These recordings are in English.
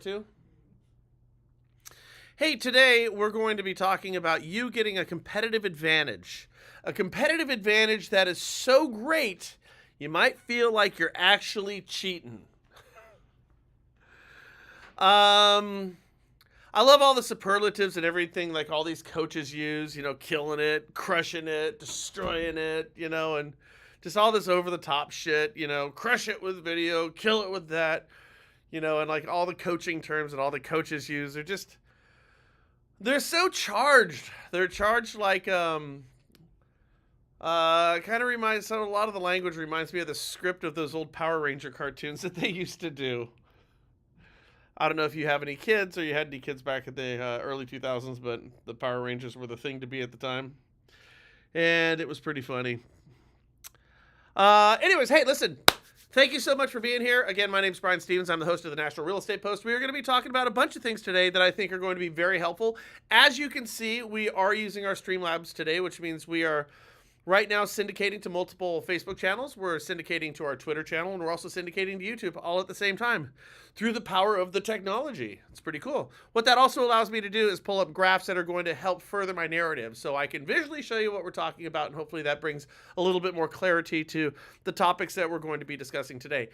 Two. Hey, today we're going to be talking about you getting a competitive advantage. A competitive advantage that is so great, you might feel like you're actually cheating. Um, I love all the superlatives and everything like all these coaches use, killing it, crushing it, destroying it, and just all this over the top shit, crush it with video, kill it with that, and like all the coaching terms that all the coaches use. They're so charged. They're charged like kind of reminds a lot of the language reminds me of the script of those old Power Ranger cartoons that they used to do. I don't know if you have any kids or you had any kids back in the early 2000s, but the Power Rangers were the thing to be at the time. And it was pretty funny. Anyways, hey, listen. Thank you so much for being here. Again, my name is Brian Stevens. I'm the host of the National Real Estate Post. We are going to be talking about a bunch of things today that I think are going to be very helpful. As you can see, we are using our Streamlabs today, which means we are right now syndicating to multiple Facebook channels. We're syndicating to our Twitter channel, and we're also syndicating to YouTube all at the same time through the power of the technology. It's pretty cool. What that also allows me to do is pull up graphs that are going to help further my narrative so I can visually show you what we're talking about, and hopefully that brings a little bit more clarity to the topics that we're going to be discussing today.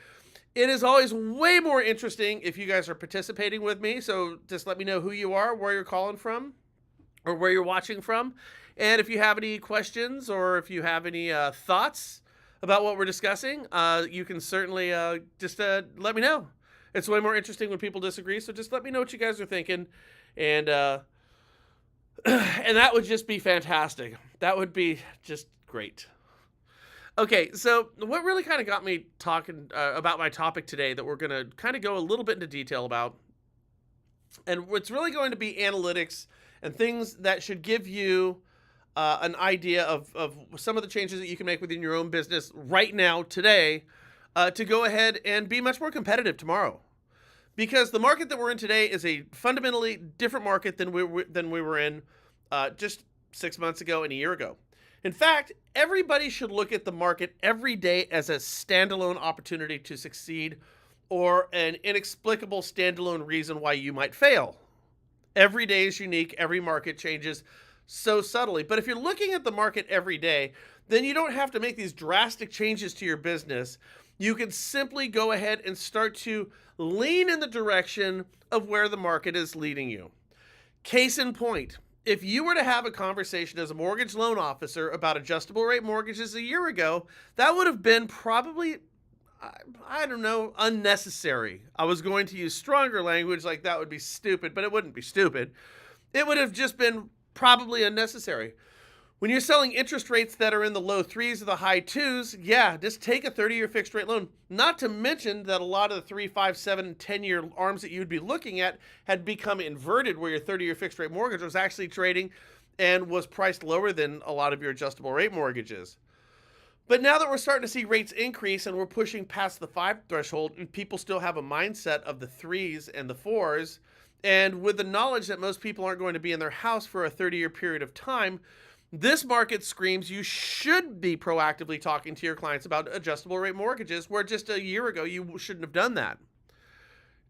It is always way more interesting if you guys are participating with me, so just let me know who you are, where you're calling from, or where you're watching from. And if you have any questions or if you have any thoughts about what we're discussing, you can certainly just let me know. It's way more interesting when people disagree, so just let me know what you guys are thinking. And and that would just be fantastic. That would be just great. Okay, so what really kind of got me talking about my topic today that we're going to kind of go a little bit into detail about, and what's really going to be analytics and things that should give you an idea of some of the changes that you can make within your own business right now, today, to go ahead and be much more competitive tomorrow. Because the market that we're in today is a fundamentally different market than we were in just 6 months ago and a year ago. In fact, everybody should look at the market every day as a standalone opportunity to succeed or an inexplicable standalone reason why you might fail. Every day is unique. Every market changes so subtly. But if you're looking at the market every day, then you don't have to make these drastic changes to your business. You can simply go ahead and start to lean in the direction of where the market is leading you. Case in point, if you were to have a conversation as a mortgage loan officer about adjustable rate mortgages a year ago, that would have been probably, I don't know, unnecessary. I was going to use stronger language like that would be stupid, but it wouldn't be stupid. It would have just been probably unnecessary. When you're selling interest rates that are in the low 3s or the high 2s, yeah, just take a 30-year fixed rate loan. Not to mention that a lot of the 3, 5, 7, and 10-year arms that you'd be looking at had become inverted, where your 30-year fixed rate mortgage was actually trading and was priced lower than a lot of your adjustable rate mortgages. But now that we're starting to see rates increase and we're pushing past the 5 threshold, and people still have a mindset of the 3s and the 4s, and with the knowledge that most people aren't going to be in their house for a 30-year period of time, this market screams you should be proactively talking to your clients about adjustable rate mortgages, where just a year ago you shouldn't have done that.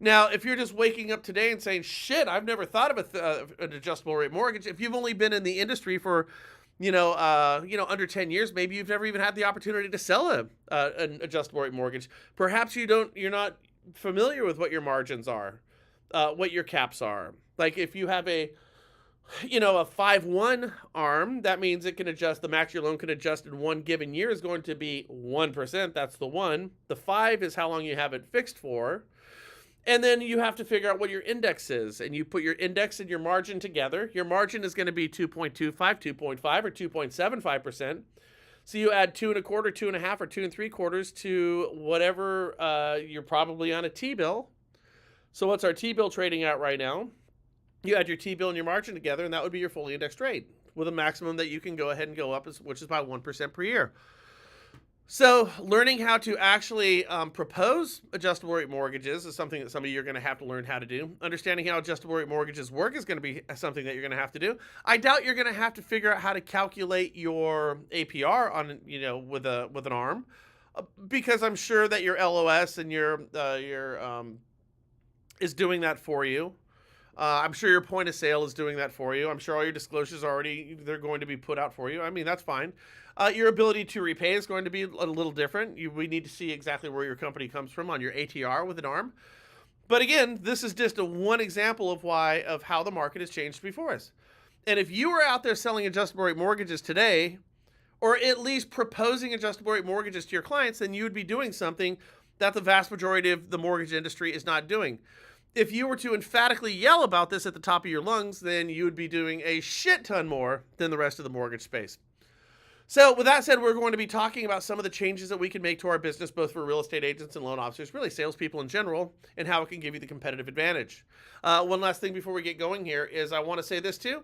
Now, if you're just waking up today and saying, shit, I've never thought of an adjustable rate mortgage, if you've only been in the industry for under 10 years, maybe you've never even had the opportunity to sell an adjustable rate mortgage. Perhaps you're not familiar with what your margins are, what your caps are. Like if you have a 5-1 arm, that means it can adjust, the max your loan can adjust in one given year is going to be 1%. That's the 1. The 5 is how long you have it fixed for. And then you have to figure out what your index is, and you put your index and your margin together. Your margin is going to be 2.25, 2.5, or 2.75%. So you add 2.25, 2.5, or 2.75 to whatever you're probably on a T-bill. So what's our T-bill trading at right now? You add your T-bill and your margin together, and that would be your fully indexed rate with a maximum that you can go ahead and go up, which is about 1% per year. So learning how to actually propose adjustable rate mortgages is something that some of you are going to have to learn how to do. Understanding how adjustable rate mortgages work is going to be something that you're going to have to do. I doubt you're going to have to figure out how to calculate your APR on, with an ARM, because I'm sure that your LOS and your is doing that for you. I'm sure your point of sale is doing that for you. I'm sure all your disclosures already, they're going to be put out for you. I mean, that's fine. Your ability to repay is going to be a little different. We need to see exactly where your company comes from on your ATR with an ARM. But again, this is just one example of how the market has changed before us. And if you were out there selling adjustable rate mortgages today, or at least proposing adjustable rate mortgages to your clients, then you would be doing something that the vast majority of the mortgage industry is not doing. If you were to emphatically yell about this at the top of your lungs, then you would be doing a shit ton more than the rest of the mortgage space. So with that said, we're going to be talking about some of the changes that we can make to our business, both for real estate agents and loan officers, really salespeople in general, and how it can give you the competitive advantage. One last thing before we get going here is I want to say this too.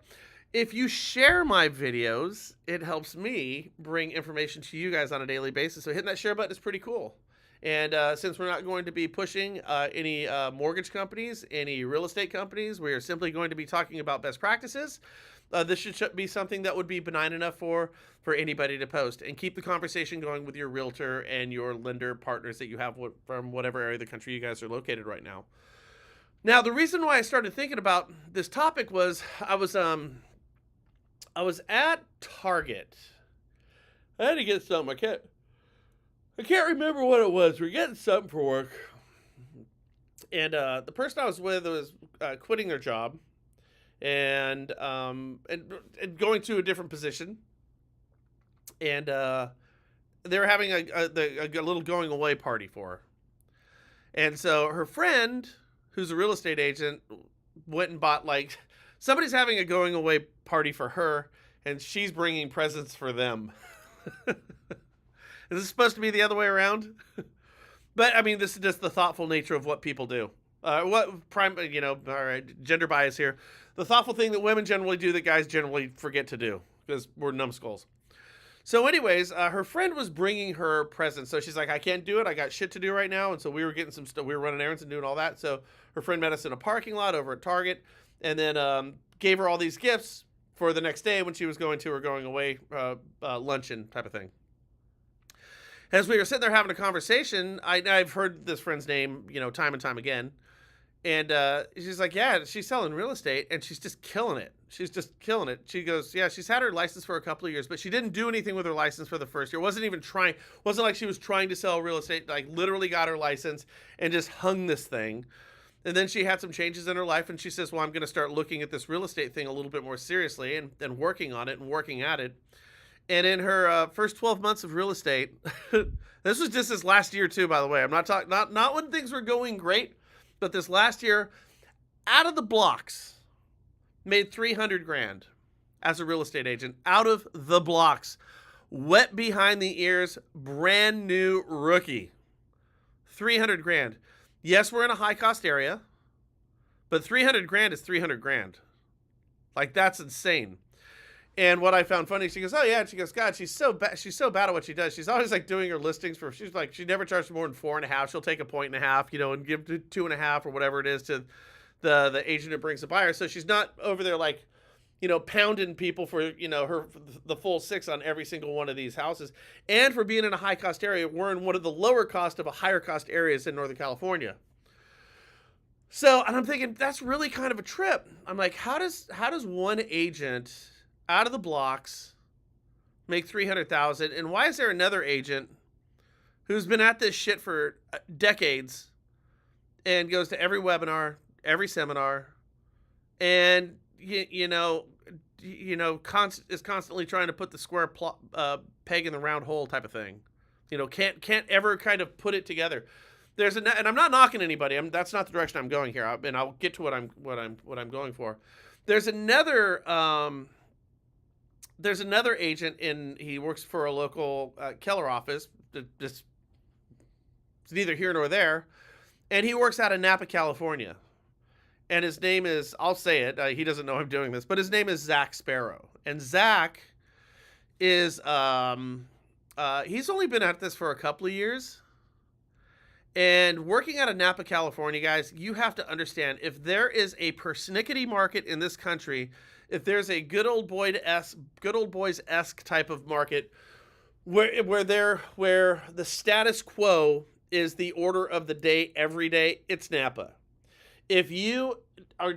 If you share my videos, it helps me bring information to you guys on a daily basis. So hitting that share button is pretty cool. And since we're not going to be pushing any mortgage companies, any real estate companies, we are simply going to be talking about best practices. This should be something that would be benign enough for anybody to post, and keep the conversation going with your realtor and your lender partners that you have from whatever area of the country you guys are located right now. Now, the reason why I started thinking about this topic was I was at Target. I had to get something. I can't remember what it was. We're getting something for work. And the person I was with was quitting their job and going to a different position. And they were having a little going away party for her. And so her friend, who's a real estate agent, went and bought, like, somebody's having a going away party for her, and she's bringing presents for them. Is this supposed to be the other way around? But I mean, this is just the thoughtful nature of what people do. All right, gender bias here. The thoughtful thing that women generally do that guys generally forget to do because we're numbskulls. So anyways, her friend was bringing her presents. So she's like, I can't do it. I got shit to do right now. And so we were getting some stuff. We were running errands and doing all that. So her friend met us in a parking lot over at Target, and then gave her all these gifts for the next day when she was going to her going away luncheon type of thing. As we were sitting there having a conversation, I've heard this friend's name, time and time again. And she's like, yeah, she's selling real estate, and she's just killing it. She's just killing it. She goes, yeah, she's had her license for a couple of years, but she didn't do anything with her license for the first year. Wasn't like she was trying to sell real estate, like literally got her license and just hung this thing. And then she had some changes in her life, and she says, well, I'm going to start looking at this real estate thing a little bit more seriously and working on it and working at it. And in her first 12 months of real estate, this was just this last year too, by the way. I'm not talking, not when things were going great, but this last year, out of the blocks, made $300,000 as a real estate agent. Out of the blocks, wet behind the ears, brand new rookie. $300,000. Yes, we're in a high cost area, but $300,000 is $300,000. Like, that's insane. And what I found funny, she goes, oh yeah, and she goes, God, she's so bad at what she does. She's always like doing her listings she's like, she never charges more than 4.5. She'll take 1.5, and give 2.5 or whatever it is to the agent who brings the buyer. So she's not over there like, pounding people for, the full 6 on every single one of these houses. And for being in a high cost area, we're in one of the lower cost of a higher cost areas in Northern California. So, and I'm thinking, that's really kind of a trip. I'm like, how does one agent out of the blocks make $300,000, and why is there another agent who's been at this shit for decades and goes to every webinar, every seminar, and is constantly trying to put the square peg in the round hole type of thing, can't ever kind of put it together. And I'm not knocking anybody. That's not the direction I'm going here, and I'll get to what I'm going for. There's another agent he works for a local Keller office. It's neither here nor there. And he works out of Napa, California. And his name is, I'll say it, he doesn't know I'm doing this, but his name is Zach Sparrow. And Zach is, he's only been at this for a couple of years. And working out of Napa, California, guys, you have to understand, if there is a persnickety market in this country, if there's a good old boys-esque type of market where the status quo is the order of the day every day, it's Napa. If you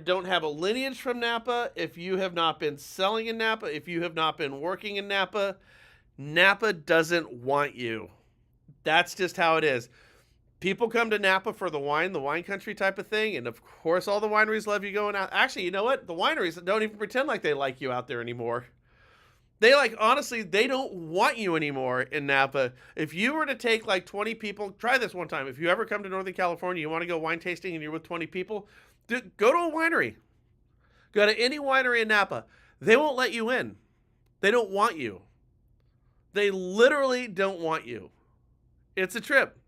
don't have a lineage from Napa, if you have not been selling in Napa, if you have not been working in Napa, Napa doesn't want you. That's just how it is. People come to Napa for the wine country type of thing, and of course all the wineries love you going out. Actually, you know what? The wineries don't even pretend like they like you out there anymore. They honestly, they don't want you anymore in Napa. If you were to take like 20 people, try this one time. If you ever come to Northern California, you want to go wine tasting and you're with 20 people, go to a winery. Go to any winery in Napa. They won't let you in. They don't want you. They literally don't want you. It's a trip.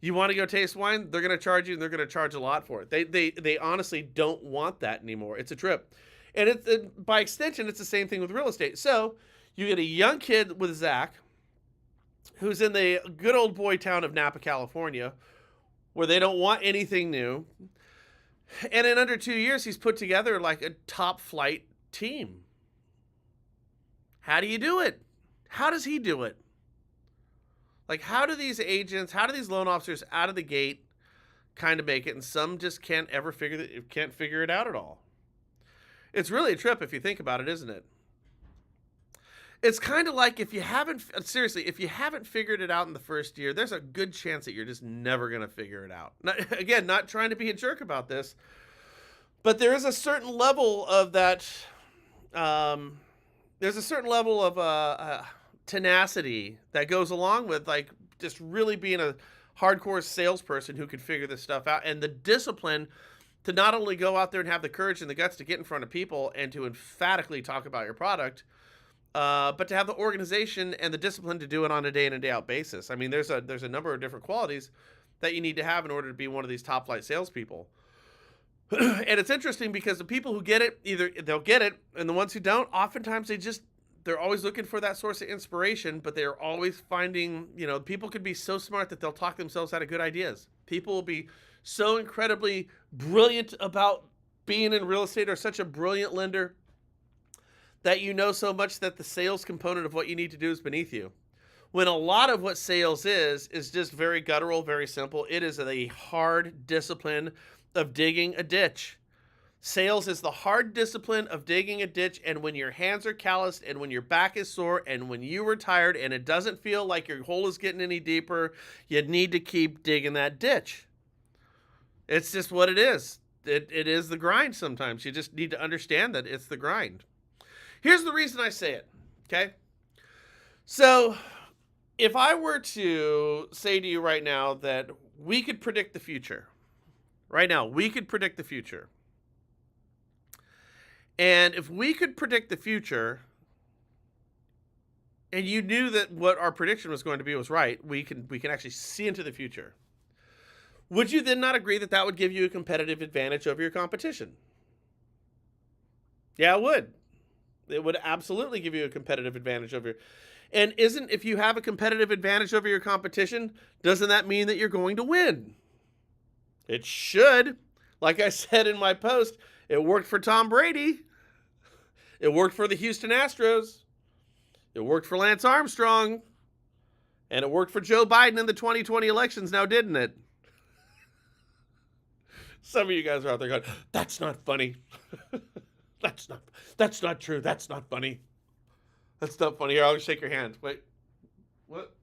You want to go taste wine? They're going to charge you, and they're going to charge a lot for it. They honestly don't want that anymore. It's a trip. And by extension, it's the same thing with real estate. So you get a young kid with Zach, who's in the good old boy town of Napa, California, where they don't want anything new. And in under 2 years, he's put together like a top flight team. How do you do it? How does he do it? Like, how do these agents, how do these loan officers out of the gate kind of make it, and some just can't figure it out at all? It's really a trip if you think about it, isn't it? It's kind of like if you haven't figured it out in the first year, there's a good chance that you're just never going to figure it out. Not trying to be a jerk about this, but there is a certain level of that, there's a certain level of tenacity that goes along with like just really being a hardcore salesperson who can figure this stuff out, and the discipline to not only go out there and have the courage and the guts to get in front of people and to emphatically talk about your product, but to have the organization and the discipline to do it on a day in and day out basis. I mean, there's a number of different qualities that you need to have in order to be one of these top flight salespeople. And it's interesting because the people who get it, either they'll get it, and the ones who don't, oftentimes they're always looking for that source of inspiration, but they're always finding, people could be so smart that they'll talk themselves out of good ideas. People will be so incredibly brilliant about being in real estate, or such a brilliant lender that you know so much that the sales component of what you need to do is beneath you. When a lot of what sales is just very guttural, very simple. It is a hard discipline of digging a ditch. Sales is the hard discipline of digging a ditch, and when your hands are calloused, and when your back is sore, and when you are tired, and it doesn't feel like your hole is getting any deeper, you need to keep digging that ditch. It's just what it is. It is the grind sometimes. You just need to understand that it's the grind. Here's the reason I say it, okay? So if I were to say to you right now that we could predict the future, right now, we could predict the future. And if we could predict the future, and you knew that what our prediction was going to be was right, we can actually see into the future. Would you then not agree that that would give you a competitive advantage over your competition? Yeah, it would. It would absolutely give you a competitive advantage over. And if you have a competitive advantage over your competition, doesn't that mean that you're going to win? It should. Like I said in my post, it worked for Tom Brady. It worked for the Houston Astros. It worked for Lance Armstrong. And it worked for Joe Biden in the 2020 elections now, didn't it? Some of you guys are out there going, that's not funny. That's not true. That's not funny. That's not funny. Here, I'll shake your hand. Wait, what?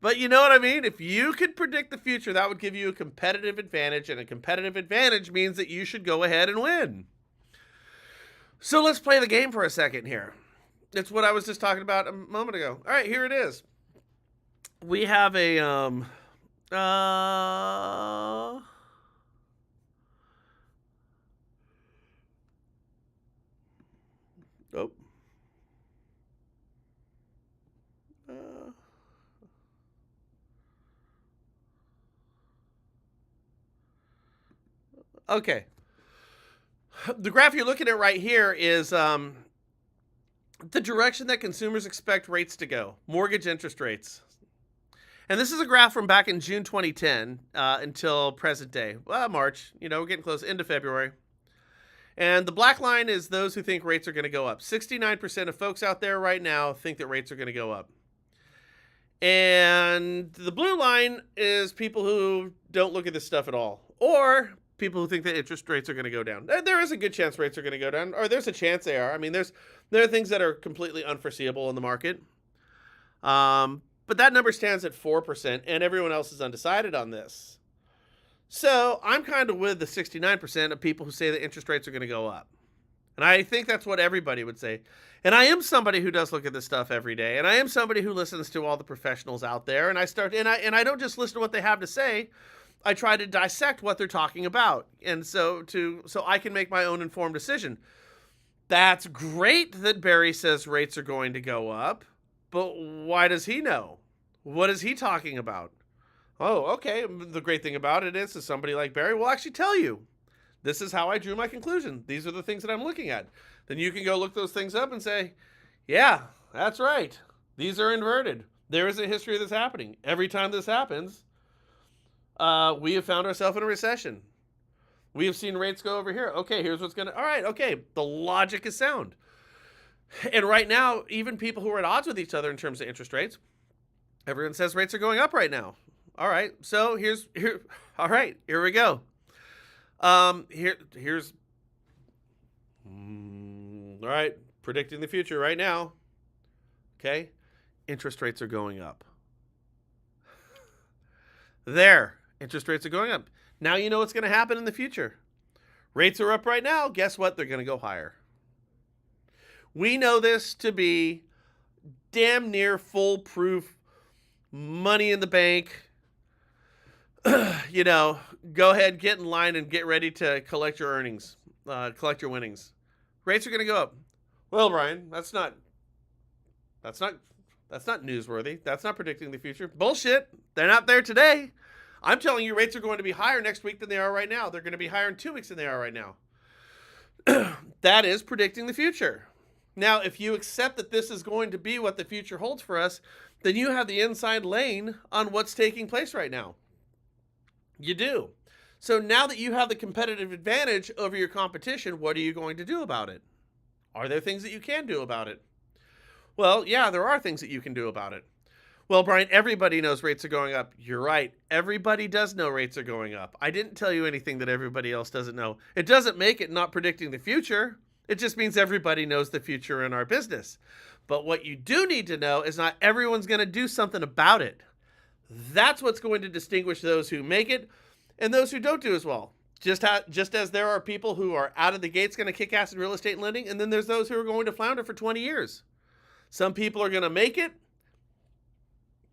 But you know what I mean? If you could predict the future, that would give you a competitive advantage, and a competitive advantage means that you should go ahead and win. So let's play the game for a second here. It's what I was just talking about a moment ago. All right, here it is. We have a, okay. The graph you're looking at right here is the direction that consumers expect rates to go, mortgage interest rates. And this is a graph from back in June 2010 until present day. Well, March, we're getting close, into February. And the black line is those who think rates are going to go up. 69% of folks out there right now think that rates are going to go up. And the blue line is people who don't look at this stuff at all, or people who think that interest rates are going to go down. There is a good chance rates are going to go down, or there's a chance they are. I mean, there are things that are completely unforeseeable in the market. But that number stands at 4%, and everyone else is undecided on this. So I'm kind of with the 69% of people who say that interest rates are going to go up. And I think that's what everybody would say. And I am somebody who does look at this stuff every day. And I am somebody who listens to all the professionals out there. And I don't just listen to what they have to say. I try to dissect what they're talking about. And so I can make my own informed decision. That's great that Barry says rates are going to go up. But why does he know? What is he talking about? Oh, okay. The great thing about it is somebody like Barry will actually tell you. This is how I drew my conclusion. These are the things that I'm looking at. Then you can go look those things up and say, yeah, that's right. These are inverted. There is a history of this happening. Every time this happens, we have found ourselves in a recession. We have seen rates go over here. Okay, here's what's going to... All right, okay. The logic is sound. And right now, even people who are at odds with each other in terms of interest rates, everyone says rates are going up right now. All right, so all right, here we go. Here's all right, predicting the future right now. Okay, interest rates are going up. There, interest rates are going up. Now you know what's going to happen in the future. Rates are up right now. Guess what? They're going to go higher. We know this to be damn near foolproof, money in the bank. Go ahead, get in line and get ready to collect your earnings, collect your winnings. Rates are going to go up. Well, Brian, that's not newsworthy. That's not predicting the future. Bullshit. They're not there today. I'm telling you, rates are going to be higher next week than they are right now. They're going to be higher in 2 weeks than they are right now. That is predicting the future. Now, if you accept that this is going to be what the future holds for us, then you have the inside lane on what's taking place right now. You do. So now that you have the competitive advantage over your competition, what are you going to do about it? Are there things that you can do about it? Well, yeah, there are things that you can do about it. Well, Brian, everybody knows rates are going up. You're right. Everybody does know rates are going up. I didn't tell you anything that everybody else doesn't know. It doesn't make it not predicting the future. It just means everybody knows the future in our business. But what you do need to know is not everyone's going to do something about it. That's what's going to distinguish those who make it and those who don't do as well. Just as there are people who are out of the gates going to kick ass in real estate and lending, and then there's those who are going to flounder for 20 years. Some people are going to make it.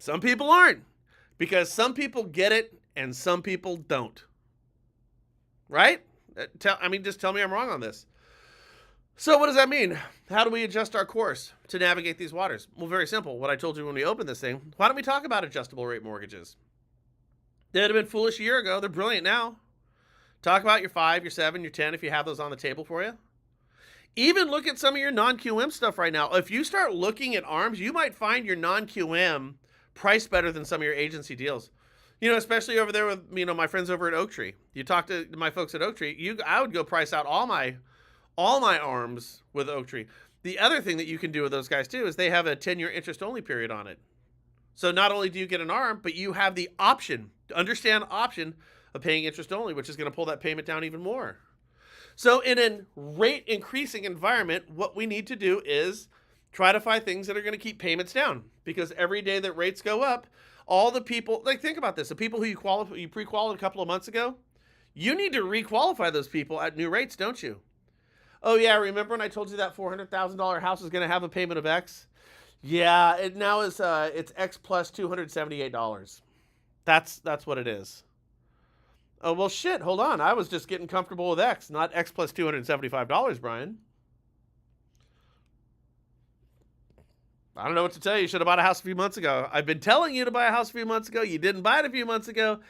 Some people aren't. Because some people get it and some people don't. Right? Just tell me I'm wrong on this. So what does that mean? How do we adjust our course to navigate these waters? Well, very simple. What I told you when we opened this thing. Why don't we talk about adjustable rate mortgages? They'd have been foolish a year ago. They're brilliant now. Talk about your 5, your 7, your 10 if you have those on the table for you. Even look at some of your non-QM stuff right now. If you start looking at ARMs, you might find your non-QM priced better than some of your agency deals. Especially over there with, my friends over at Oak Tree. You talk to my folks at Oak Tree, I would go price out all my ARMs with Oak Tree. The other thing that you can do with those guys too is they have a 10-year interest only period on it. So not only do you get an ARM, but you have the option of paying interest only, which is going to pull that payment down even more. So in a rate increasing environment, what we need to do is try to find things that are going to keep payments down, because every day that rates go up, all the people, think about this, the people who you pre-qualified a couple of months ago, you need to re-qualify those people at new rates, don't you? Oh yeah, remember when I told you that $400,000 house is going to have a payment of X? Yeah, it now is it's X plus $278. That's what it is. Oh, well, shit, hold on. I was just getting comfortable with X, not X plus $275, Brian. I don't know what to tell you. You should have bought a house a few months ago. I've been telling you to buy a house a few months ago. You didn't buy it a few months ago.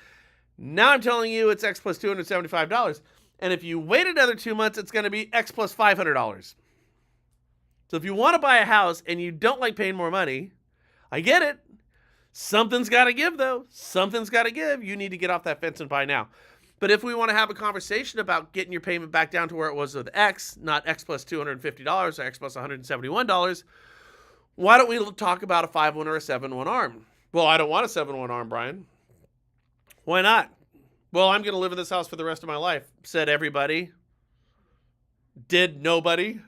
Now I'm telling you it's X plus $275. And if you wait another 2 months, it's going to be X plus $500. So if you want to buy a house and you don't like paying more money, I get it. Something's got to give, though. Something's got to give. You need to get off that fence and buy now. But if we want to have a conversation about getting your payment back down to where it was with X, not X plus $250 or X plus $171, why don't we talk about a 5-1 or a 7-1 ARM? Well, I don't want a 7-1 arm, Brian. Why not? Well, I'm going to live in this house for the rest of my life, said everybody. Did nobody,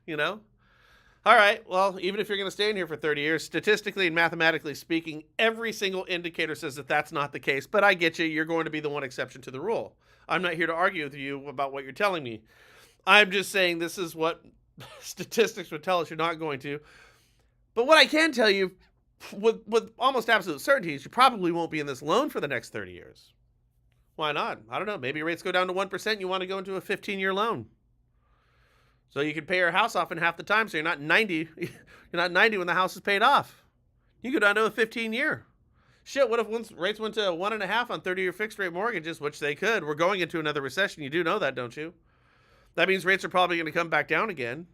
you know? All right, well, even if you're going to stay in here for 30 years, statistically and mathematically speaking, every single indicator says that that's not the case. But I get you. You're going to be the one exception to the rule. I'm not here to argue with you about what you're telling me. I'm just saying this is what statistics would tell us you're not going to. But what I can tell you with almost absolute certainty is you probably won't be in this loan for the next 30 years. Why not? I don't know. Maybe rates go down to 1% and you want to go into a 15-year loan. So you can pay your house off in half the time, so you're not 90. You're not 90 when the house is paid off. You go down to a 15-year. Shit, what if once rates went to 1.5 on 30-year fixed rate mortgages, which they could? We're going into another recession. You do know that, don't you? That means rates are probably going to come back down again.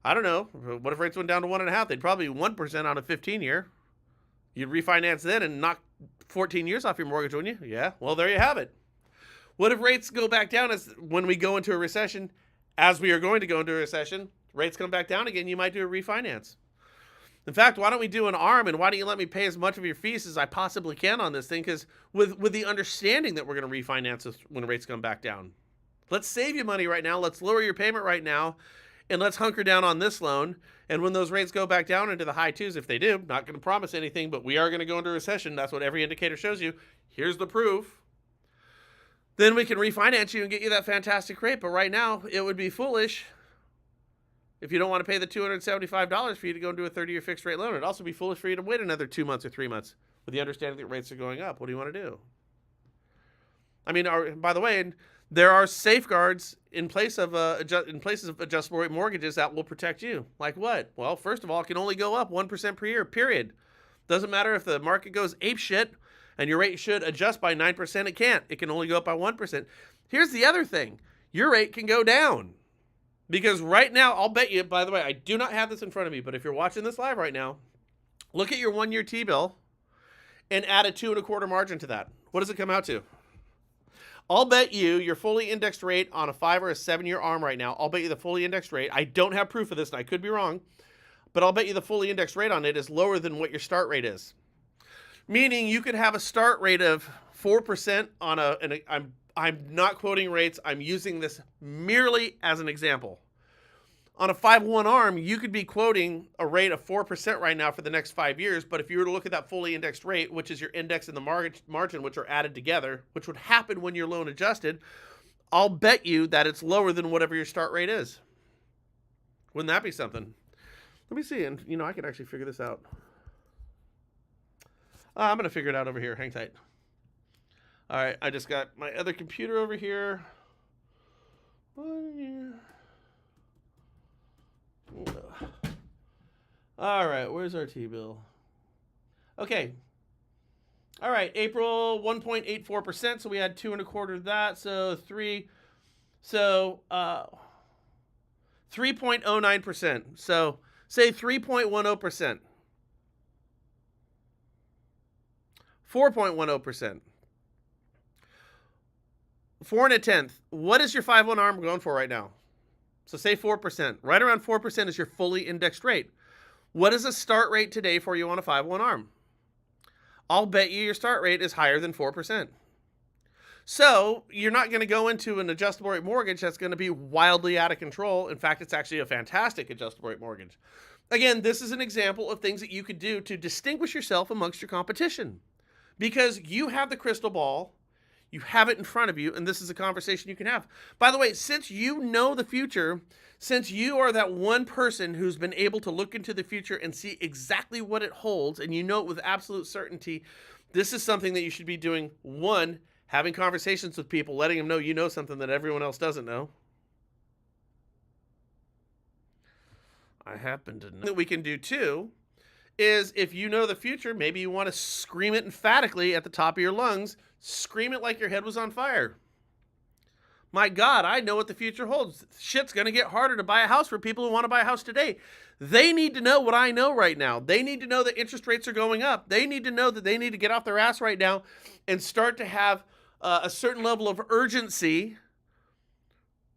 I don't know. What if rates went down to 1.5? They'd probably be 1% on a 15-year. You'd refinance then and knock 14 years off your mortgage, wouldn't you? Yeah. Well, there you have it. What if rates go back down as when we go into a recession? As we are going to go into a recession, rates come back down again, you might do a refinance. In fact, why don't we do an ARM, and why don't you let me pay as much of your fees as I possibly can on this thing? Because with the understanding that we're going to refinance when rates come back down. Let's save you money right now. Let's lower your payment right now, and let's hunker down on this loan. And when those rates go back down into the high twos, if they do, not going to promise anything, but we are going to go into a recession. That's what every indicator shows you. Here's the proof. Then we can refinance you and get you that fantastic rate. But right now, it would be foolish if you don't want to pay the $275 for you to go into a 30-year fixed rate loan. It'd also be foolish for you to wait another 2 months or 3 months with the understanding that rates are going up. What do you want to do? I mean, by the way, there are safeguards in places of adjustable rate mortgages that will protect you. Like what? Well, first of all, it can only go up 1% per year, period. Doesn't matter if the market goes apeshit and your rate should adjust by 9%, it can't. It can only go up by 1%. Here's the other thing. Your rate can go down. Because right now, I'll bet you, by the way, I do not have this in front of me, but if you're watching this live right now, look at your 1-year T-bill and add a 2.25 margin to that. What does it come out to? I'll bet you your fully indexed rate on a 5 or a 7-year ARM right now, I'll bet you the fully indexed rate, I don't have proof of this, and I could be wrong, but I'll bet you the fully indexed rate on it is lower than what your start rate is. Meaning you could have a start rate of 4% on I'm not quoting rates, I'm using this merely as an example. On a 5-1 ARM, you could be quoting a rate of 4% right now for the next 5 years, but if you were to look at that fully indexed rate, which is your index and the margin, which are added together, which would happen when your loan adjusted, I'll bet you that it's lower than whatever your start rate is. Wouldn't that be something? Let me see, and I can actually figure this out. I'm going to figure it out over here. Hang tight. All right, I just got my other computer over here. All right, where's our T-bill? Okay. All right, April 1.84%, so we had 2.25 of that, so 3.09%. So say 3.10%. 4.10%. 4 1/10. What is your 5-1 ARM going for right now? So say 4%. Right around 4% is your fully indexed rate. What is a start rate today for you on a 5-1 ARM? I'll bet you your start rate is higher than 4%. So you're not going to go into an adjustable rate mortgage that's going to be wildly out of control. In fact, it's actually a fantastic adjustable rate mortgage. Again, this is an example of things that you could do to distinguish yourself amongst your competition. Because you have the crystal ball, you have it in front of you, and this is a conversation you can have. By the way, since you know the future, since you are that one person who's been able to look into the future and see exactly what it holds, and you know it with absolute certainty, this is something that you should be doing. One, having conversations with people, letting them know you know something that everyone else doesn't know. I happen to know that we can do too is if you know the future, maybe you want to scream it emphatically at the top of your lungs, scream it like your head was on fire. My God, I know what the future holds. Shit's going to get harder to buy a house for people who want to buy a house today. They need to know what I know right now. They need to know that interest rates are going up. They need to know that they need to get off their ass right now and start to have a certain level of urgency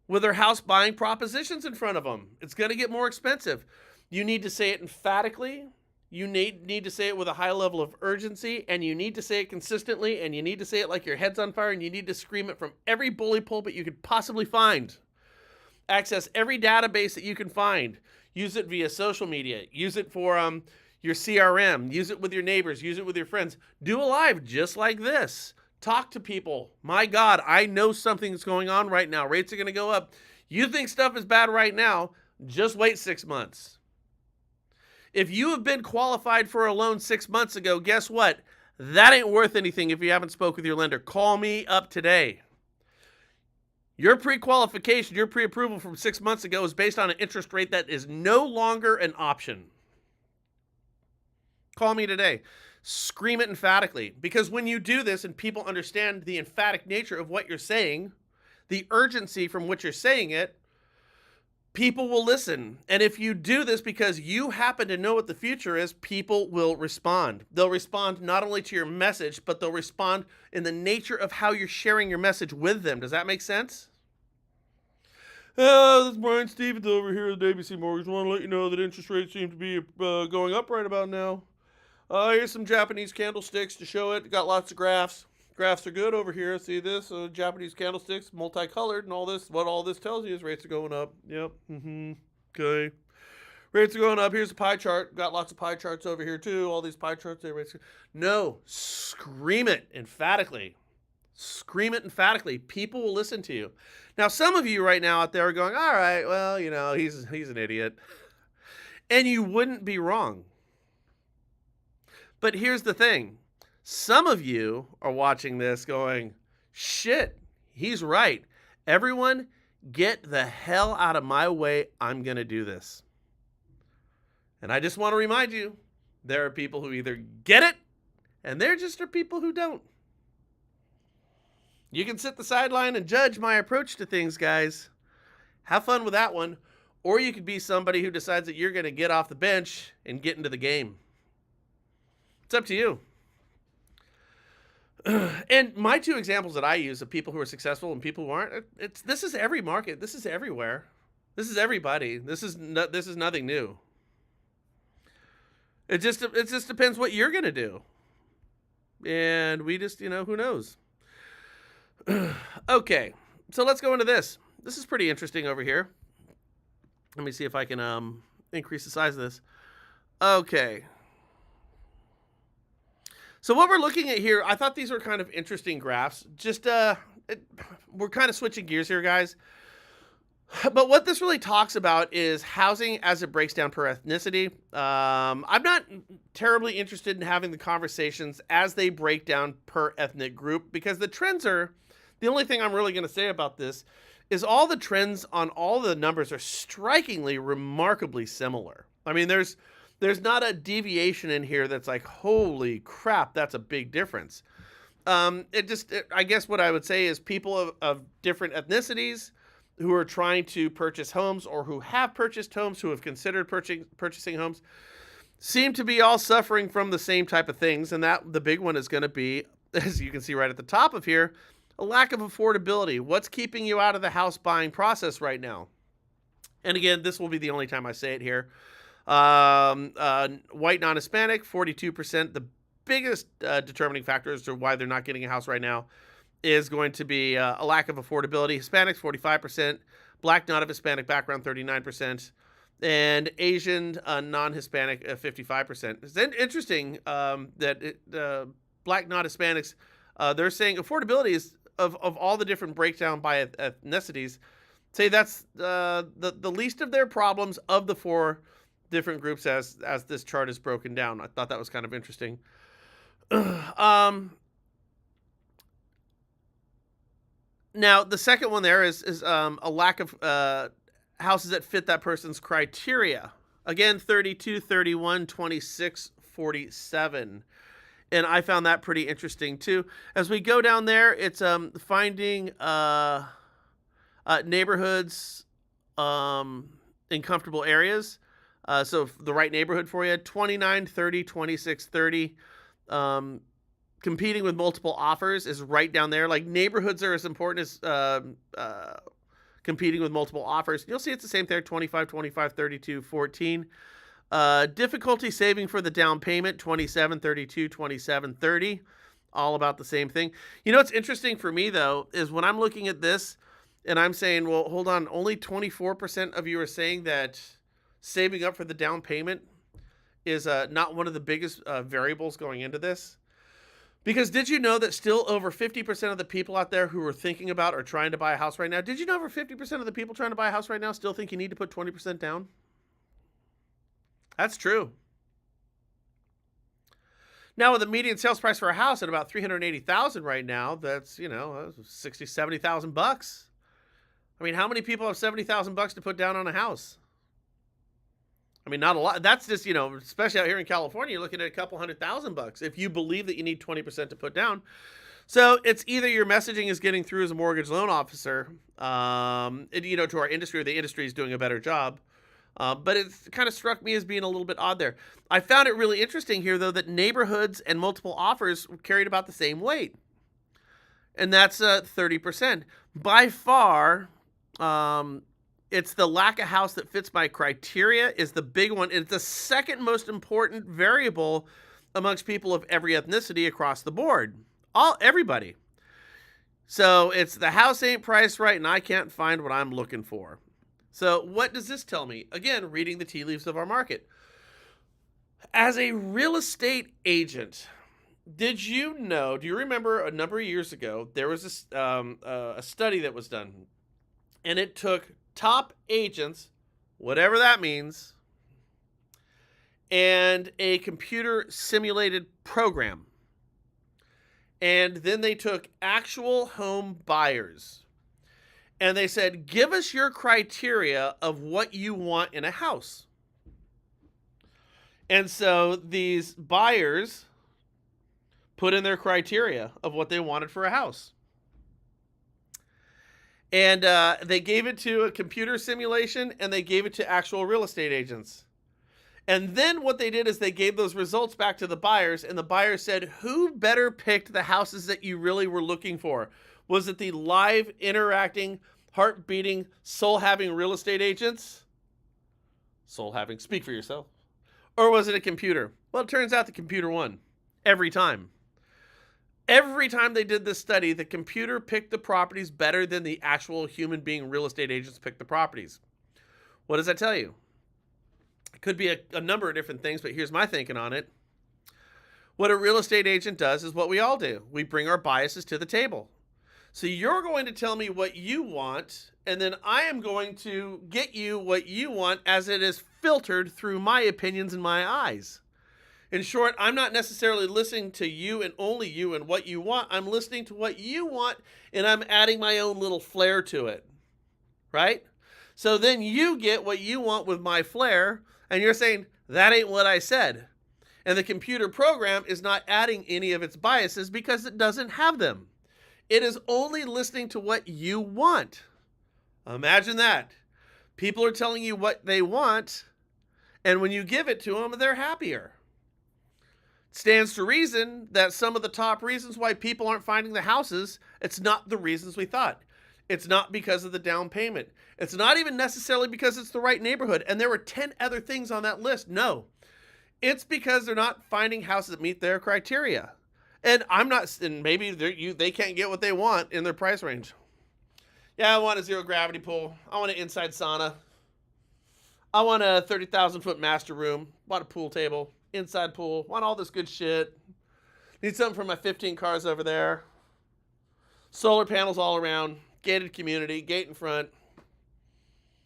with their house buying propositions in front of them. It's going to get more expensive. You need to say it emphatically. You need to say it with a high level of urgency, and you need to say it consistently, and you need to say it like your head's on fire, and you need to scream it from every bully pulpit you could possibly find. Access every database that you can find. Use it via social media. Use it for your CRM. Use it with your neighbors. Use it with your friends. Do a live just like this. Talk to people. My God, I know something's going on right now. Rates are going to go up. You think stuff is bad right now, just wait 6 months. If you have been qualified for a loan 6 months ago, guess what? That ain't worth anything if you haven't spoke with your lender. Call me up today. Your pre-qualification, your pre-approval from 6 months ago is based on an interest rate that is no longer an option. Call me today. Scream it emphatically. Because when you do this and people understand the emphatic nature of what you're saying, the urgency from which you're saying it, people will listen. And if you do this because you happen to know what the future is, people will respond. They'll respond not only to your message, but they'll respond in the nature of how you're sharing your message with them. Does that make sense? Oh, this is Brian Stevens over here at ABC Mortgage. I want to let you know that interest rates seem to be going up right about now. Here's some Japanese candlesticks to show it. Got lots of graphs. Graphs are good over here. See this? Japanese candlesticks, multicolored and all this. What all this tells you is rates are going up. Yep. Okay. Rates are going up. Here's a pie chart. Got lots of pie charts over here too. All these pie charts. No. Scream it emphatically. Scream it emphatically. People will listen to you. Now, some of you right now out there are going, all right, well, you know, he's an idiot. And you wouldn't be wrong. But here's the thing. Some of you are watching this going, shit, he's right. Everyone, get the hell out of my way. I'm going to do this. And I just want to remind you, there are people who either get it, and there just are people who don't. You can sit the sideline and judge my approach to things, guys. Have fun with that one. Or you could be somebody who decides that you're going to get off the bench and get into the game. It's up to you. And my two examples that I use of people who are successful and people who aren't, this is every market. This is everywhere. This is everybody. This is nothing new. It just depends what you're going to do. And we just, who knows? Okay, so let's go into this. This is pretty interesting over here. Let me see if I can increase the size of this. Okay. So what we're looking at here, I thought these were kind of interesting graphs. Just, we're kind of switching gears here, guys. But what this really talks about is housing as it breaks down per ethnicity. I'm not terribly interested in having the conversations as they break down per ethnic group because the trends are, the only thing I'm really going to say about this is all the trends on all the numbers are strikingly, remarkably similar. I mean, there's not a deviation in here that's like, holy crap, that's a big difference. I guess what I would say is people of different ethnicities who are trying to purchase homes or who have purchased homes, who have considered purchasing homes, seem to be all suffering from the same type of things. And that the big one is going to be, as you can see right at the top of here, a lack of affordability. What's keeping you out of the house buying process right now? And again, this will be the only time I say it here. White non-Hispanic, 42%. The biggest determining factor as to why they're not getting a house right now is going to be a lack of affordability. Hispanics, 45%. Black, not of Hispanic background, 39%. And Asian, non-Hispanic, 55%. It's interesting that Black, not Hispanics, they're saying affordability is, of all the different breakdown by ethnicities, say that's the least of their problems of the four different groups as this chart is broken down. I thought that was kind of interesting. Now, the second one there is a lack of houses that fit that person's criteria. Again, 32, 31, 26, 47. And I found that pretty interesting, too. As we go down there, it's finding neighborhoods in comfortable areas. So the right neighborhood for you, 29, 30, 26, 30. Competing with multiple offers is right down there. Like neighborhoods are as important as competing with multiple offers. You'll see it's the same there, 25, 25, 32, 14. Difficulty saving for the down payment, 2732, 2730, all about the same thing. You know what's interesting for me, though, is when I'm looking at this and I'm saying, well, hold on, only 24% of you are saying that saving up for the down payment is not one of the biggest variables going into this. Because did you know that still over 50% of the people out there who are thinking about or trying to buy a house right now, did you know over 50% of the people trying to buy a house right now still think you need to put 20% down? That's true. Now, with the median sales price for a house at about $380,000 right now, that's, you know, $60,000, $70,000. I mean, how many people have $70,000 to put down on a house? I mean, not a lot. That's just, you know, especially out here in California, you're looking at a couple $100,000 if you believe that you need 20% to put down. So it's either your messaging is getting through as a mortgage loan officer, you know, to our industry, or the industry is doing a better job. But it's kind of struck me as being a little bit odd there. I found it really interesting here, though, that neighborhoods and multiple offers carried about the same weight. And that's 30%. By far, it's the lack of house that fits my criteria is the big one. It's the second most important variable amongst people of every ethnicity across the board. Everybody. So it's the house ain't priced right and I can't find what I'm looking for. So what does this tell me? Again, reading the tea leaves of our market. As a real estate agent, do you remember a number of years ago, there was a study that was done, and it took top agents, whatever that means, and a computer simulated program. And then they took actual home buyers. And they said, give us your criteria of what you want in a house. And so these buyers put in their criteria of what they wanted for a house. And they gave it to a computer simulation, and they gave it to actual real estate agents. And then what they did is they gave those results back to the buyers, and the buyers said, who better picked the houses that you really were looking for? Was it the live, interacting, heart-beating, soul-having real estate agents? Soul-having, speak for yourself. Or was it a computer? Well, it turns out the computer won. Every time. Every time they did this study, the computer picked the properties better than the actual human being real estate agents picked the properties. What does that tell you? It could be a number of different things, but here's my thinking on it. What a real estate agent does is what we all do. We bring our biases to the table. So you're going to tell me what you want, and then I am going to get you what you want as it is filtered through my opinions and my eyes. In short, I'm not necessarily listening to you and only you and what you want. I'm listening to what you want, and I'm adding my own little flair to it, right? So then you get what you want with my flair, and you're saying, that ain't what I said. And the computer program is not adding any of its biases because it doesn't have them. It is only listening to what you want. Imagine that. People are telling you what they want, and when you give it to them, they're happier. It stands to reason that some of the top reasons why people aren't finding the houses, it's not the reasons we thought. It's not because of the down payment. It's not even necessarily because it's the right neighborhood. And there were 10 other things on that list. No, it's because they're not finding houses that meet their criteria. And maybe they can't get what they want in their price range. Yeah, I want a zero gravity pool. I want an inside sauna. I want a 30,000-foot master room. Want a pool table, inside pool. Want all this good shit. Need something for my 15 cars over there. Solar panels all around. Gated community, gate in front.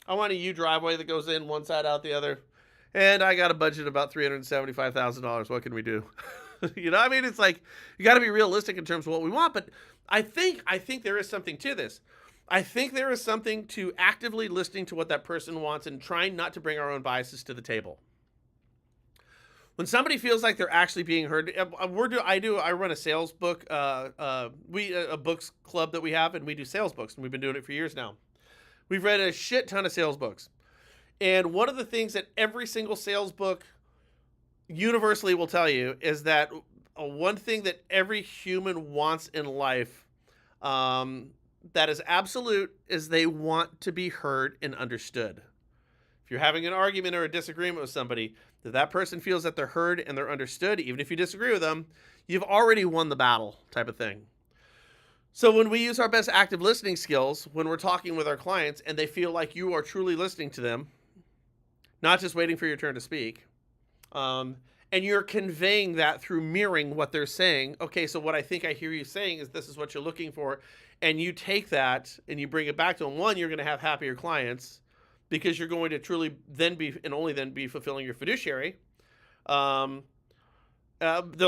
I want a U driveway that goes in one side, out the other. And I got a budget of about $375,000. What can we do? You know, I mean, it's like, you got to be realistic in terms of what we want. But I think there is something to this. I think there is something to actively listening to what that person wants and trying not to bring our own biases to the table. When somebody feels like they're actually being heard, I run a sales book, a books club that we have, and we do sales books, and we've been doing it for years now. We've read a shit ton of sales books. And one of the things that every single sales book universally will tell you is that one thing that every human wants in life that is absolute is they want to be heard and understood. if you're having an argument or a disagreement with somebody, that person feels that they're heard and they're understood, even if you disagree with them, you've already won the battle type of thing. So when we use our best active listening skills, when we're talking with our clients and they feel like you are truly listening to them, not just waiting for your turn to speak, and you're conveying that through mirroring what they're saying. Okay, so what I think I hear you saying is this is what you're looking for. And you take that and you bring it back to them. One, you're going to have happier clients because you're going to truly then be, and only then be, fulfilling your fiduciary. They'll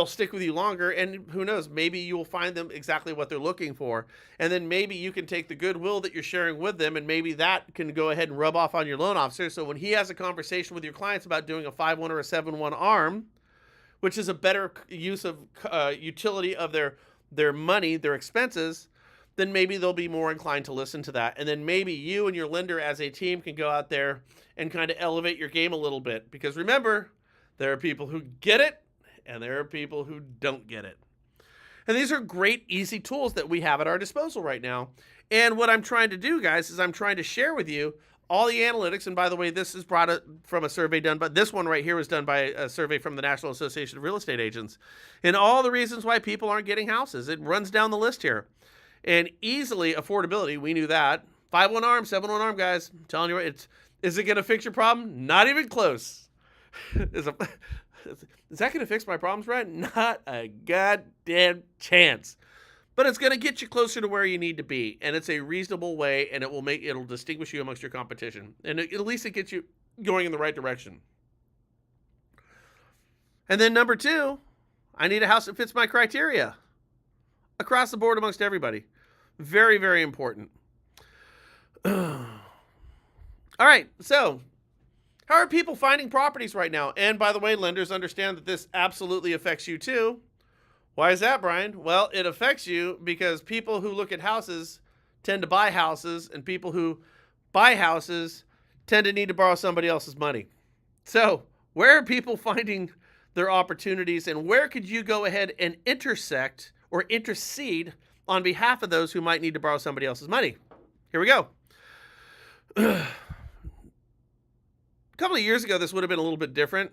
stick with you longer, and who knows, maybe you'll find them exactly what they're looking for. And then maybe you can take the goodwill that you're sharing with them, and maybe that can go ahead and rub off on your loan officer. So when he has a conversation with your clients about doing a 5-1 or a 7-1 arm, which is a better use of utility of their money, their expenses, then maybe they'll be more inclined to listen to that. And then maybe you and your lender as a team can go out there and kind of elevate your game a little bit. Because remember, there are people who get it and there are people who don't get it. And these are great, easy tools that we have at our disposal right now. And what I'm trying to do, guys, is I'm trying to share with you all the analytics. And by the way, this is brought from a survey done, but this one right here was done by a survey from the National Association of Real Estate Agents. And all the reasons why people aren't getting houses. It runs down the list here. And easily affordability, we knew that. 5-1 arm, 7-1 arm, guys. I'm telling you, is it going to fix your problem? Not even close. Is that going to fix my problems, Brad? Not a goddamn chance. But it's going to get you closer to where you need to be. And it's a reasonable way, and it'll distinguish you amongst your competition. And at least it gets you going in the right direction. And then number 2, I need a house that fits my criteria. Across the board amongst everybody. Very, very important. All right, so how are people finding properties right now? And by the way, lenders understand that this absolutely affects you too. Why is that, Brian? Well, it affects you because people who look at houses tend to buy houses, and people who buy houses tend to need to borrow somebody else's money. So where are people finding their opportunities, and where could you go ahead and intersect or intercede on behalf of those who might need to borrow somebody else's money? Here we go. A couple of years ago, this would have been a little bit different.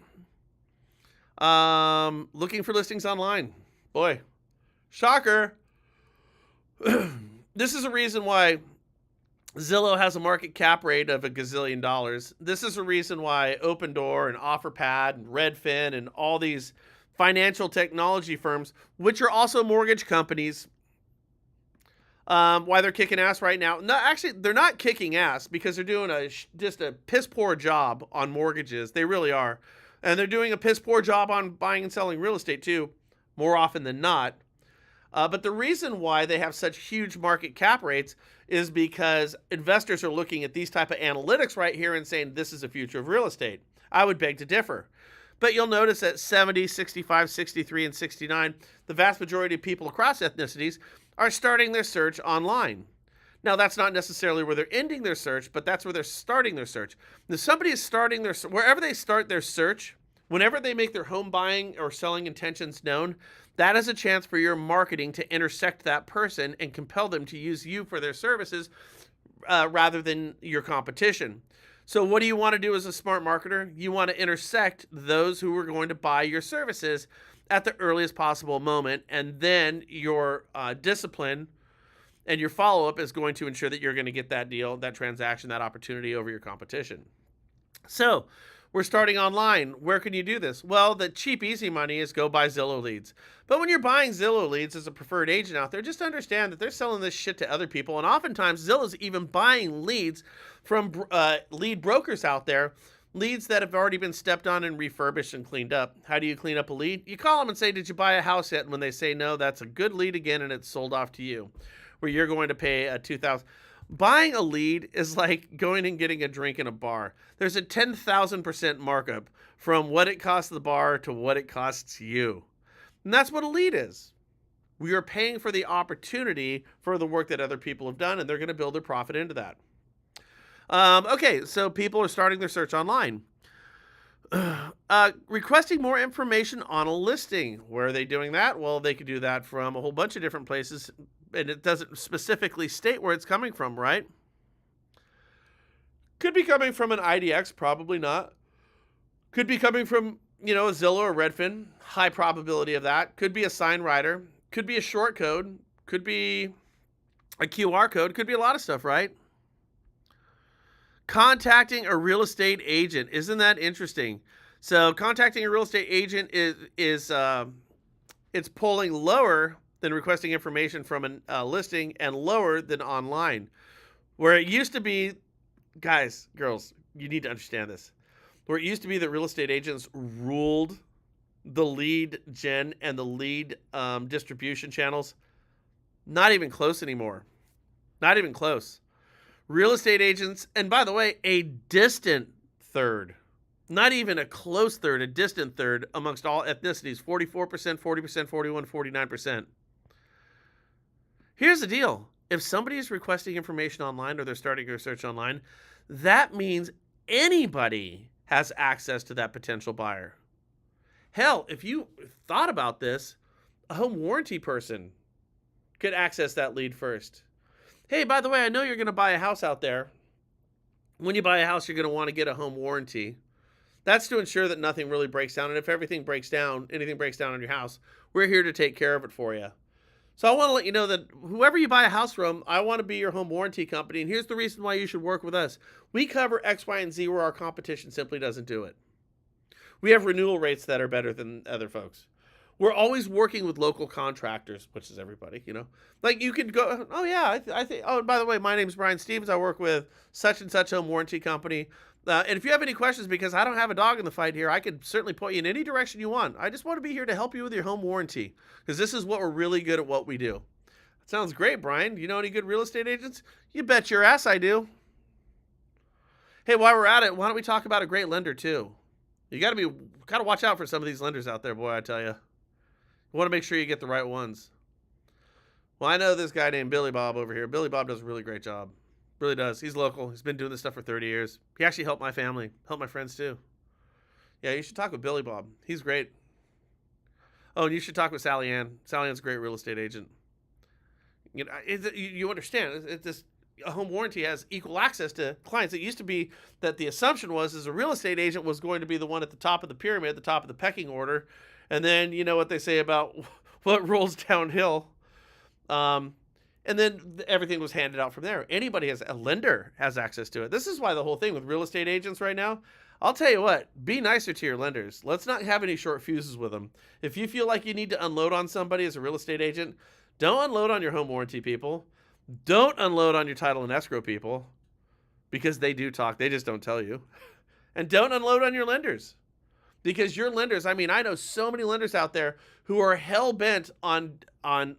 Looking for listings online. Boy, shocker. This is a reason why Zillow has a market cap rate of $1 gazillion. This is a reason why Open Door and OfferPad and Redfin and all these financial technology firms, which are also mortgage companies, why they're kicking ass right now. No, actually, they're not kicking ass because they're doing just a piss poor job on mortgages. They really are. And they're doing a piss poor job on buying and selling real estate too, more often than not. But the reason why they have such huge market cap rates is because investors are looking at these type of analytics right here and saying this is the future of real estate. I would beg to differ. But you'll notice that 70, 65, 63, and 69, the vast majority of people across ethnicities are starting their search online. Now, that's not necessarily where they're ending their search, but that's where they're starting their search. If somebody is starting wherever they start their search, whenever they make their home buying or selling intentions known, that is a chance for your marketing to intersect that person and compel them to use you for their services rather than your competition. So what do you want to do as a smart marketer? You want to intersect those who are going to buy your services at the earliest possible moment, and then your discipline and your follow-up is going to ensure that you're going to get that deal, that transaction, that opportunity over your competition. So we're starting online. Where can you do this? Well, the cheap, easy money is go buy Zillow leads. But when you're buying Zillow leads as a preferred agent out there, just understand that they're selling this shit to other people. And oftentimes, Zillow's even buying leads from lead brokers out there, leads that have already been stepped on and refurbished and cleaned up. How do you clean up a lead? You call them and say, did you buy a house yet? And when they say no, that's a good lead again, and it's sold off to you, where you're going to pay a $2,000. Buying a lead is like going and getting a drink in a bar. There's a 10,000% markup from what it costs the bar to what it costs you. And that's what a lead is. We are paying for the opportunity for the work that other people have done, and they're going to build their profit into that. Okay, so people are starting their search online. Requesting more information on a listing. Where are they doing that? Well, they could do that from a whole bunch of different places, and it doesn't specifically state where it's coming from, right? Could be coming from an IDX, probably not. Could be coming from, a Zillow or Redfin, high probability of that. Could be a sign writer. Could be a short code. Could be a QR code. Could be a lot of stuff, right? Contacting a real estate agent. Isn't that interesting? So contacting a real estate agent is it's polling lower than requesting information from a listing and lower than online. Where it used to be, guys, girls, you need to understand this. Where it used to be that real estate agents ruled the lead gen and the lead distribution channels, not even close anymore. Not even close. Real estate agents, and by the way, a distant third, not even a close third, a distant third amongst all ethnicities, 44%, 40%, 41%, 49%. Here's the deal. If somebody is requesting information online or they're starting a search online, that means anybody has access to that potential buyer. Hell, if you thought about this, a home warranty person could access that lead first. Hey, by the way, I know you're going to buy a house out there. When you buy a house, you're going to want to get a home warranty. That's to ensure that nothing really breaks down. And if anything breaks down on your house, we're here to take care of it for you. So I want to let you know that whoever you buy a house from, I want to be your home warranty company. And here's the reason why you should work with us. We cover X, Y, and Z where our competition simply doesn't do it. We have renewal rates that are better than other folks. We're always working with local contractors, which is everybody, Like you could go, oh yeah, I think, oh, by the way, my name's Brian Stevens. I work with such and such home warranty company. And if you have any questions, because I don't have a dog in the fight here, I could certainly point you in any direction you want. I just want to be here to help you with your home warranty, because this is what we're really good at what we do. That sounds great, Brian. You know any good real estate agents? You bet your ass I do. Hey, while we're at it, why don't we talk about a great lender too? You got to watch out for some of these lenders out there, boy, I tell you. You want to make sure you get the right ones. Well, I know this guy named Billy Bob over here. Billy Bob does a really great job. Really does. He's local. He's been doing this stuff for 30 years. He actually helped my family, helped my friends too. Yeah, you should talk with Billy Bob. He's great. Oh, and you should talk with Sally Ann. Sally Ann's a great real estate agent. You understand. A home warranty has equal access to clients. It used to be that the assumption was a real estate agent was going to be the one at the top of the pyramid, the top of the pecking order. And then you know what they say about what rolls downhill. And then everything was handed out from there. A lender has access to it. This is why the whole thing with real estate agents right now, I'll tell you what, be nicer to your lenders. Let's not have any short fuses with them. If you feel like you need to unload on somebody as a real estate agent, don't unload on your home warranty people. Don't unload on your title and escrow people, because they do talk. They just don't tell you. And don't unload on your lenders. Because your lenders, I know so many lenders out there who are hell-bent on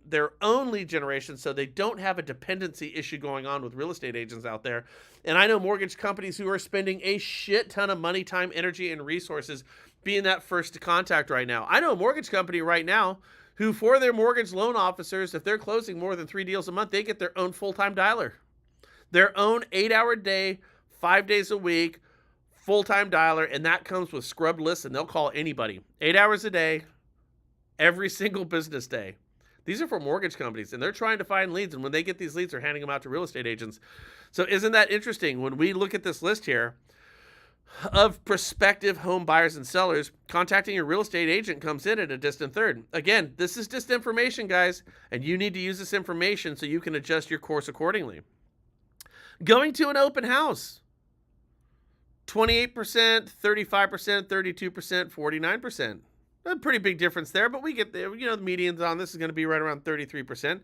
their own lead generation, so they don't have a dependency issue going on with real estate agents out there. And I know mortgage companies who are spending a shit ton of money, time, energy, and resources being that first to contact right now. I know a mortgage company right now who, for their mortgage loan officers, if they're closing more than 3 deals a month, they get their own full-time dialer. Their own 8-hour day, 5 days a week, full-time dialer, and that comes with scrubbed lists, and they'll call anybody 8 hours a day, every single business day. These are for mortgage companies, and they're trying to find leads, and when they get these leads, they're handing them out to real estate agents. So isn't that interesting? When we look at this list here of prospective home buyers and sellers, contacting a real estate agent comes in at a distant third. Again, this is just information, guys, and you need to use this information so you can adjust your course accordingly. Going to an open house. 28%, 35%, 32%, 49%. A pretty big difference there, but we get there. The medians on this is going to be right around 33%.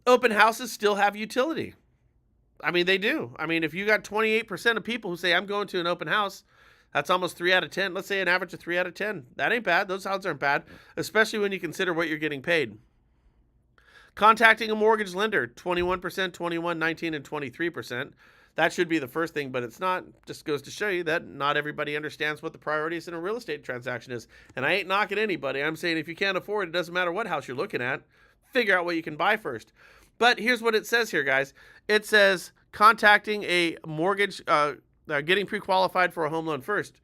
Open houses still have utility. They do. If you got 28% of people who say, I'm going to an open house, that's almost 3 out of 10. Let's say an average of 3 out of 10. That ain't bad. Those odds aren't bad, especially when you consider what you're getting paid. Contacting a mortgage lender, 21%, 21, 19, and 23%. That should be the first thing, but it's not. Just goes to show you that not everybody understands what the priorities in a real estate transaction is. And I ain't knocking anybody. I'm saying if you can't afford it, it doesn't matter what house you're looking at. Figure out what you can buy first. But here's what it says here, guys. It says contacting a mortgage, getting pre-qualified for a home loan first.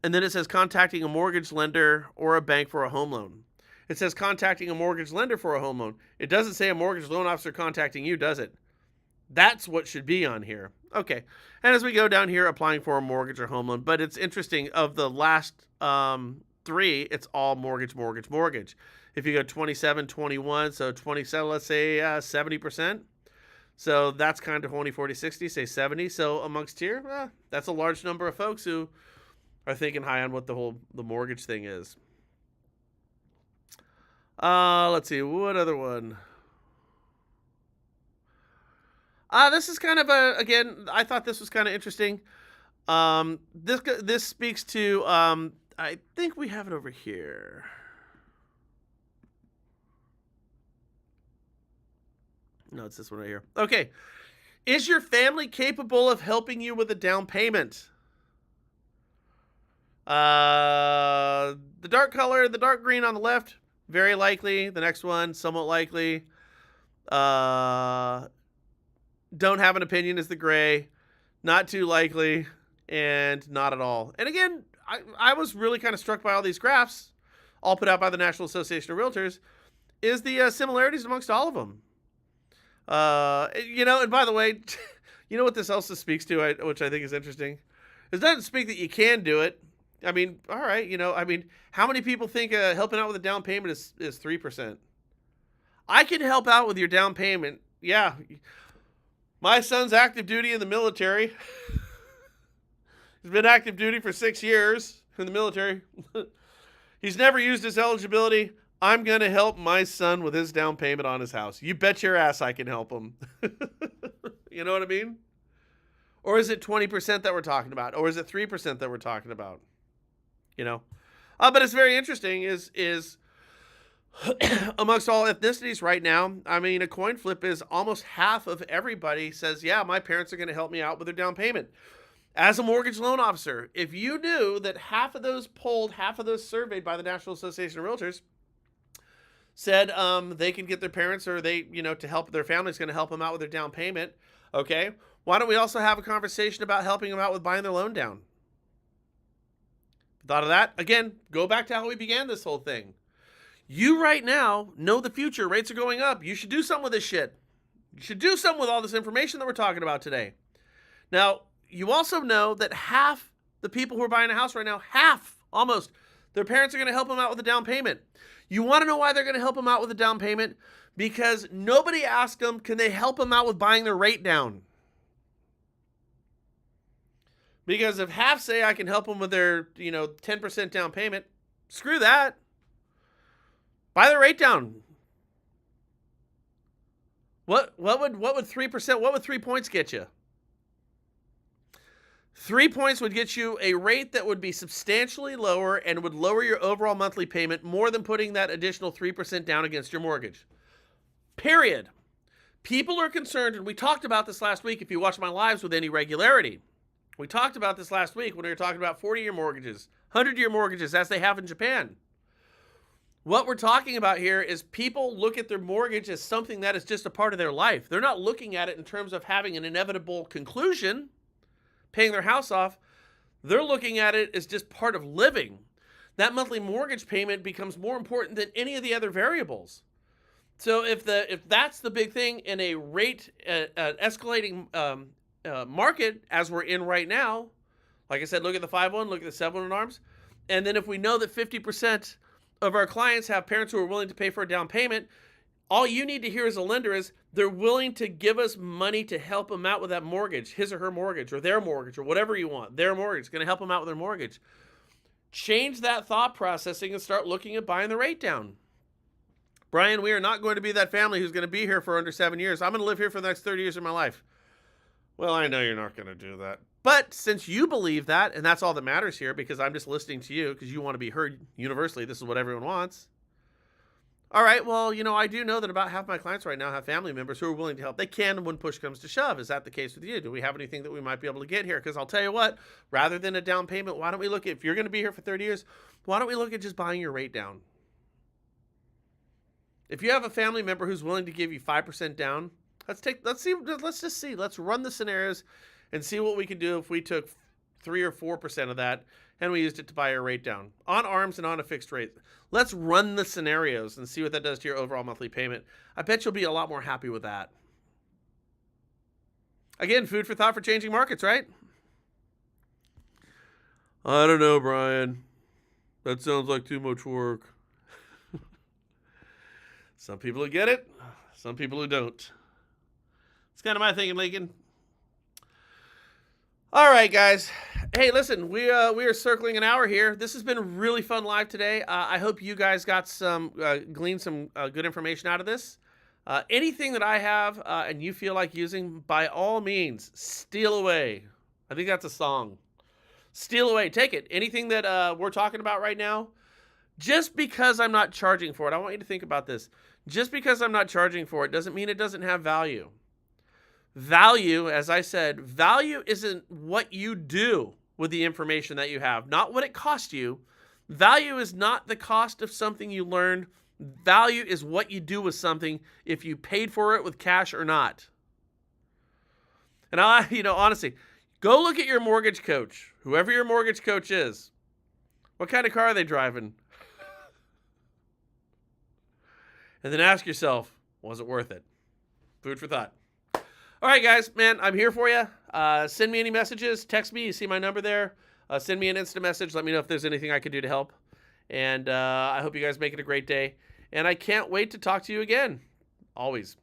And then it says contacting a mortgage lender or a bank for a home loan. It says contacting a mortgage lender for a home loan. It doesn't say a mortgage loan officer contacting you, does it? That's what should be on here. Okay. And as we go down here, applying for a mortgage or home loan, but it's interesting, of the last three, it's all mortgage, mortgage, mortgage. If you go 27, 21, so 27, let's say 70%. So that's kind of 20, 40, 60, say 70. So amongst here, that's a large number of folks who are thinking high on what the mortgage thing is. Let's see, what other one? This is kind of again, I thought this was kind of interesting. This speaks to, I think we have it over here. No, it's this one right here. Okay. Is your family capable of helping you with a down payment? The dark color, the dark green on the left, very likely. The next one, somewhat likely. Don't have an opinion is the gray. Not too likely. And not at all. And again, I was really kind of struck by all these graphs, all put out by the National Association of Realtors, is the similarities amongst all of them. And by the way, you know what this also speaks to, which I think is interesting? It doesn't speak that you can do it. I mean, all right, how many people think helping out with a down payment is 3%? I can help out with your down payment. Yeah. My son's active duty in the military. He's been active duty for 6 years in the military. He's never used his eligibility. I'm going to help my son with his down payment on his house. You bet your ass I can help him. You know what I mean? Or is it 20% that we're talking about? Or is it 3% that we're talking about? But it's very interesting is amongst all ethnicities right now, I mean, a coin flip is almost half of everybody says, yeah, my parents are going to help me out with their down payment. As a mortgage loan officer, if you knew that half of those polled, half of those surveyed by the National Association of Realtors said they can get their parents or they, to help their family's going to help them out with their down payment, okay, why don't we also have a conversation about helping them out with buying their loan down? Thought of that? Again, go back to how we began this whole thing. You right now know the future. Rates are going up. You should do something with this shit. You should do something with all this information that we're talking about today. Now, you also know that half the people who are buying a house right now, almost, their parents are going to help them out with a down payment. You want to know why they're going to help them out with a down payment? Because nobody asked them, can they help them out with buying their rate down? Because if half say I can help them with their, 10% down payment, screw that. Buy the rate down. What would 3%, what would 3 points get you? 3 points would get you a rate that would be substantially lower and would lower your overall monthly payment more than putting that additional 3% down against your mortgage. Period. People are concerned, and we talked about this last week if you watch my lives with any regularity. We talked about this last week when we were talking about 40-year mortgages, 100-year mortgages, as they have in Japan. What we're talking about here is people look at their mortgage as something that is just a part of their life. They're not looking at it in terms of having an inevitable conclusion, paying their house off. They're looking at it as just part of living. That monthly mortgage payment becomes more important than any of the other variables. So if that's the big thing in a rate escalating market as we're in right now, like I said, look at the 5-1, look at the 7-1 in ARMS, and then if we know that 50% of our clients have parents who are willing to pay for a down payment, all you need to hear as a lender is they're willing to give us money to help them out with that mortgage, his or her mortgage, or their mortgage, or whatever you want. Their mortgage is going to help them out with their mortgage. Change that thought processing and start looking at buying the rate down. Brian, we are not going to be that family who's going to be here for under 7 years. I'm going to live here for the next 30 years of my life. Well, I know you're not going to do that. But since you believe that, and that's all that matters here, because I'm just listening to you because you want to be heard universally, this is what everyone wants. All right, well, I do know that about half my clients right now have family members who are willing to help. They can when push comes to shove. Is that the case with you? Do we have anything that we might be able to get here? Because I'll tell you what, rather than a down payment, why don't we look at, if you're going to be here for 30 years, why don't we look at just buying your rate down? If you have a family member who's willing to give you 5% down, let's run the scenarios and see what we could do if we took 3 or 4% of that and we used it to buy our rate down on ARMS and on a fixed rate. Let's run the scenarios and see what that does to your overall monthly payment. I bet you'll be a lot more happy with that. Again, food for thought for changing markets, right? I don't know, Brian. That sounds like too much work. Some people who get it, some people who don't. It's kind of my thinking, Lincoln. All right, guys. Hey, listen, we are circling an hour here. This has been a really fun live today. I hope you guys got gleaned some good information out of this. Anything that I have and you feel like using, by all means, steal away. I think that's a song. Steal away. Take it. Anything that we're talking about right now, just because I'm not charging for it, I want you to think about this. Just because I'm not charging for it doesn't mean it doesn't have value. Value, as I said, value isn't what you do with the information that you have, not what it cost you. Value is not the cost of something you learned. Value is what you do with something, if you paid for it with cash or not. And honestly, go look at your mortgage coach, whoever your mortgage coach is. What kind of car are they driving? And then ask yourself, was it worth it? Food for thought. All right, guys, man, I'm here for you. Send me any messages. Text me. You see my number there. Send me an instant message. Let me know if there's anything I can do to help. And I hope you guys make it a great day. And I can't wait to talk to you again. Always.